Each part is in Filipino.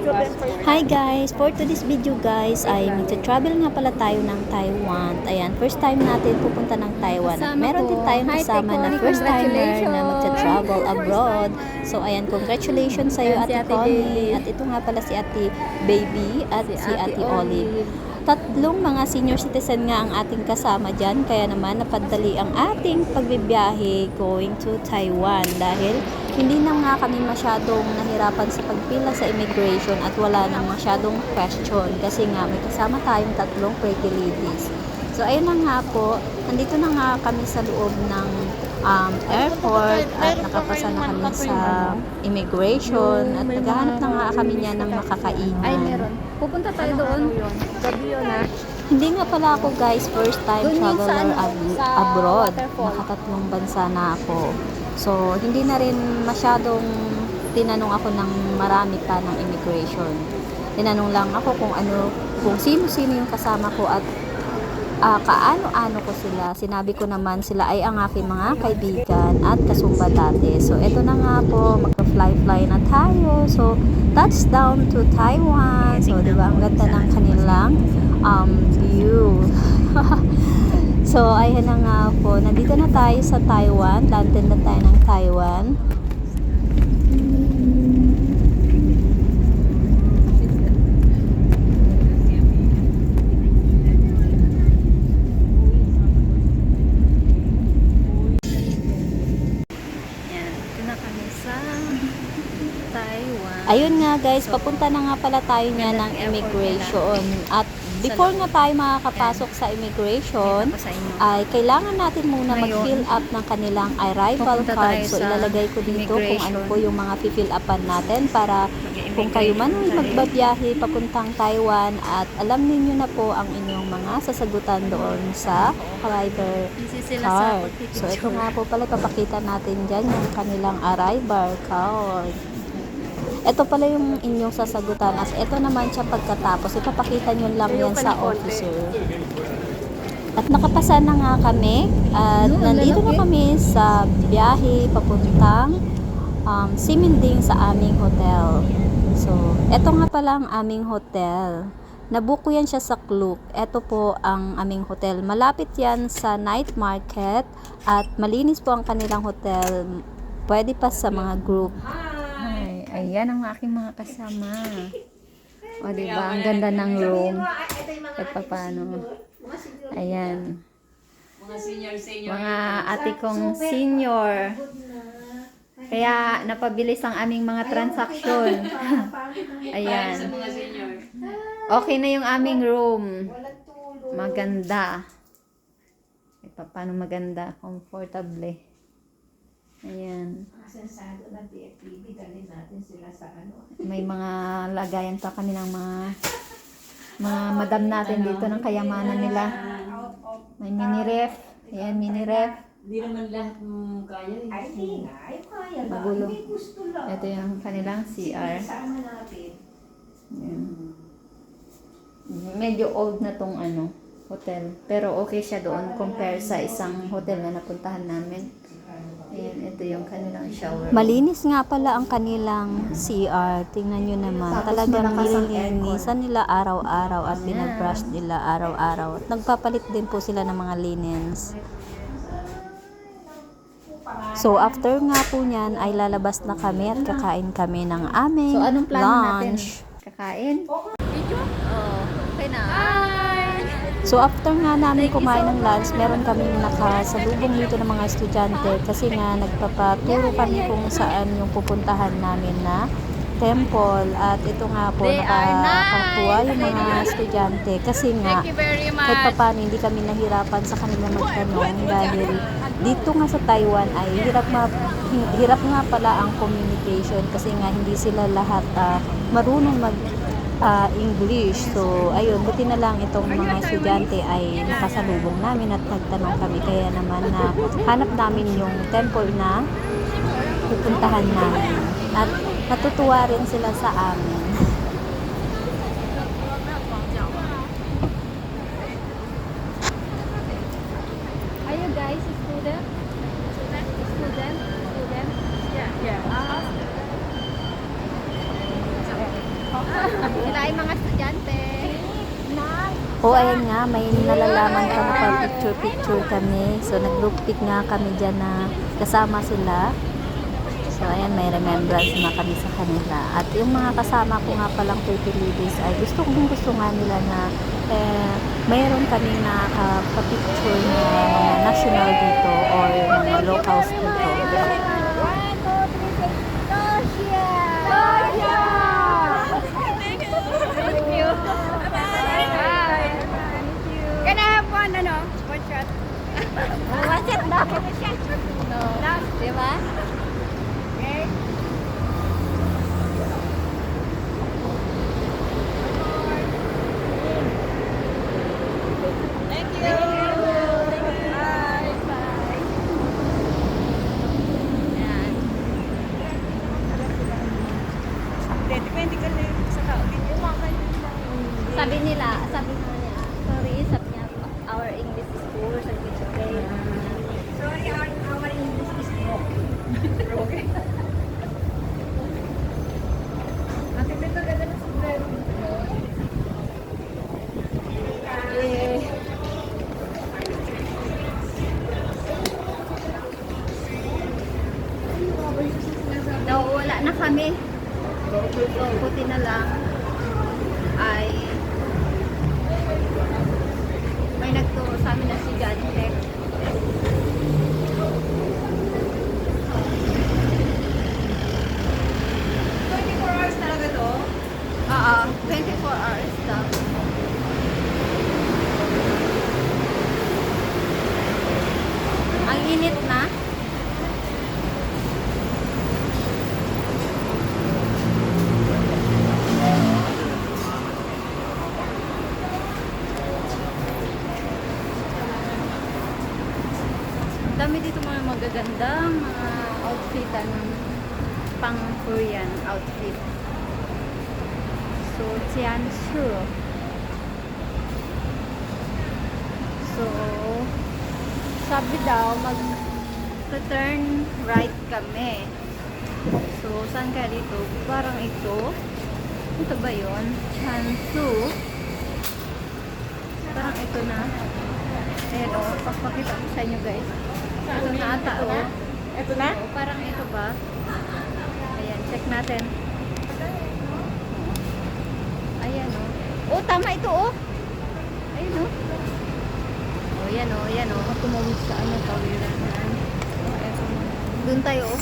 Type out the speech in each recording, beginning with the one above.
Hi guys! For today's video guys ay magta-travel nga pala tayo ng Taiwan. Ayan, first time natin pupunta ng Taiwan. At meron din tayong kasama na first timer na magta-travel abroad. So ayan, congratulations sa iyo Ate Connie. At ito nga pala si Ate Baby at si Ate Olive. Tatlong mga senior citizen nga ang ating kasama dyan, kaya naman napadali ang ating pagbibiyahe going to Taiwan dahil hindi na nga kami masyadong nahirapan sa pagpila sa immigration at wala nang masyadong question kasi nga may kasama tayong tatlong pretty ladies. So ayun na nga po, nandito na nga kami sa loob ng airport at nakapasa na kami sa immigration at naghahanap na nga kami niya ng makakainan. Ay, meron. Pupunta tayo doon. Gabi yun, ha? Hindi nga pala ako guys, first time Doon yun traveler sa abroad. waterfall. Nakatatlong bansa na ako. So, hindi na rin masyadong tinanong ako ng marami pa ng immigration. Tinanong lang ako kung sino-sino yung kasama ko at kaano-ano ko sila. Sinabi ko naman sila ay ang aking mga kaibigan at kasumba dati. So, eto na nga po, magpa-fly na tayo. So, touchdown to Taiwan. So, di ba, ang ganda ng kanilang view. So, ayan na nga po. Nandito na tayo sa Taiwan. Landed na tayo ng Taiwan. Ayun nga guys, papunta na nga pala tayo niya ng immigration. At before nga tayo makakapasok sa immigration, ay kailangan natin muna mag-fill up ng kanilang arrival card. So ilalagay ko dito kung ano po yung mga fill upan natin para kung kayo man ay magbabiyahe papuntang Taiwan at alam niyo na po ang inyong mga sasagutan doon sa arrival card. So ito nga po pala, papakita natin dyan yung kanilang arrival card. Ito pala yung inyong sasagutan. As ito naman siya pagkatapos. Ipapakita nyo lang yan sa officer. At nakapasa na nga kami. At nandito na kami sa biyahe papuntang Siminding sa aming hotel. So, ito nga pala ang aming hotel. Nabook ko yan siya sa Klook. Ito po ang aming hotel. Malapit yan sa night market. At malinis po ang kanilang hotel. Pwede pa sa mga group. Ayan ang aking mga kasama. O, diba? Ang ganda ng room. At paano. Ayan. Mga ate kong senior. Kaya napabilis ang aming mga transaksyon. Ayan. Okay na yung aming room. Maganda. At paano maganda? Comfortable. Ayan. May mga lagayan pa kanilang mga madam natin dito ng kayamanan nila. May mini ref. Ayan, mini ref. Hindi naman lahat kaya. Magulo. Ito yung kanilang CR. Ayan. Medyo old na tong hotel. Pero okay siya doon compare sa isang hotel na napuntahan namin. Ayan, ito yung kanilang shower. Malinis nga pala ang kanilang CR. Tingnan nyo naman. Talagang nililinisan nila araw-araw at binabrush nila araw-araw. At nagpapalit din po sila ng mga linens. So, after nga po niyan, ay lalabas na kami at kakain kami ng aming anong plano lunch. natin? Kakain? Video? Oh, okay na. So after nga namin kumain ng lunch, meron kami nakasalubong dito ng mga estudyante kasi nga nagpapaturo kami kung saan yung pupuntahan namin na temple. At ito nga po, nakakatuwa yung mga estudyante kasi nga kahit papaano hindi kami nahirapan sa kanila magtanong dahil dito nga sa Taiwan ay hirap nga pala ang communication kasi nga hindi sila lahat marunong English. So, ayun, buti na lang itong mga estudyante ay nakasalubong namin at nagtanong kami. Kaya naman na hanap namin yung temple na pupuntahan namin. At natutuwa rin sila sa amin. Are you guys a student? Student? Yeah. Sila ay mga estudyante. O ayan nga, may nalalaman ka na pa-picture-picture kami. So nag-group pic nga kami dyan na kasama sila. So ayan, may remembrance na kami sa kanila. At yung mga kasama ko nga palang Ladies ay gusto nga nila na mayroon kami nakaka-picture na mga national dito or mga locals dito. Can I have one, one shot? What's it now? No. Diba? Okay. Thank you. Bye. Bye. Yan. Depende ka lang sa tao din yung mga Sabi niya, sorry, sabi niya, our English is poor, sabi ko, it's okay. Sorry, our English is broken. Broken. Ate, dito ganda na sombrero. Wala na kami. So, puti na lang ay may nagturo sa amin na si John Tech. Hours talaga to? Oo, 24 hours daw. Ang init na. Dami dito mga magagandang mga outfitan pang Korean outfit. So, Jiangsu. So, sabi daw mag-turn right kami. So, saan ka dito? Parang ito. Ito ba yun? Jiangsu. Parang ito na. Ayan o, papakita ko sa inyo guys. Ito na ata o. Ito na? O, parang ito ba? Ayan, check natin. Ayan o. Oh, tama ito o. Ayan o. O, yan o, yan o. Tumawid sa ano, tawiran na. Eto na. Doon tayo o.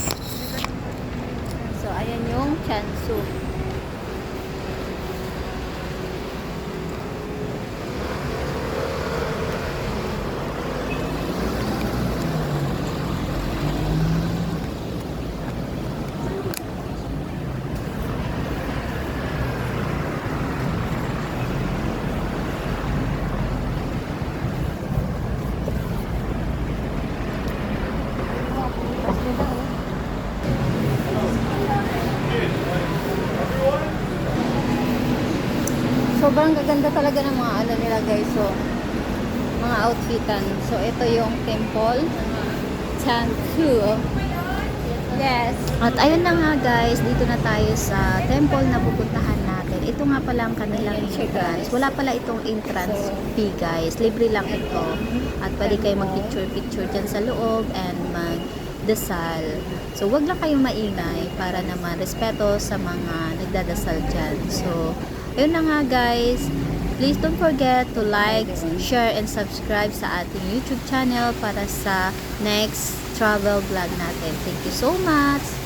So, ayan yung Jiangsu. Sobrang gaganda talaga ng mga ano nila guys. So, mga outfitan. So, ito yung temple. Jiangsu. Yes. At ayun na nga guys, dito na tayo sa temple na pupuntahan natin. Ito nga pala ang kanilang entrance. Wala pala itong entrance fee guys. Libre lang ito. At pwede kayo mag-picture-picture dyan sa loob and magdasal. So, wag lang kayong maingay para naman respeto sa mga nagdadasal dyan. So, ayun na nga guys. Please don't forget to like, share, and subscribe sa ating YouTube channel para sa next travel vlog natin. Thank you so much!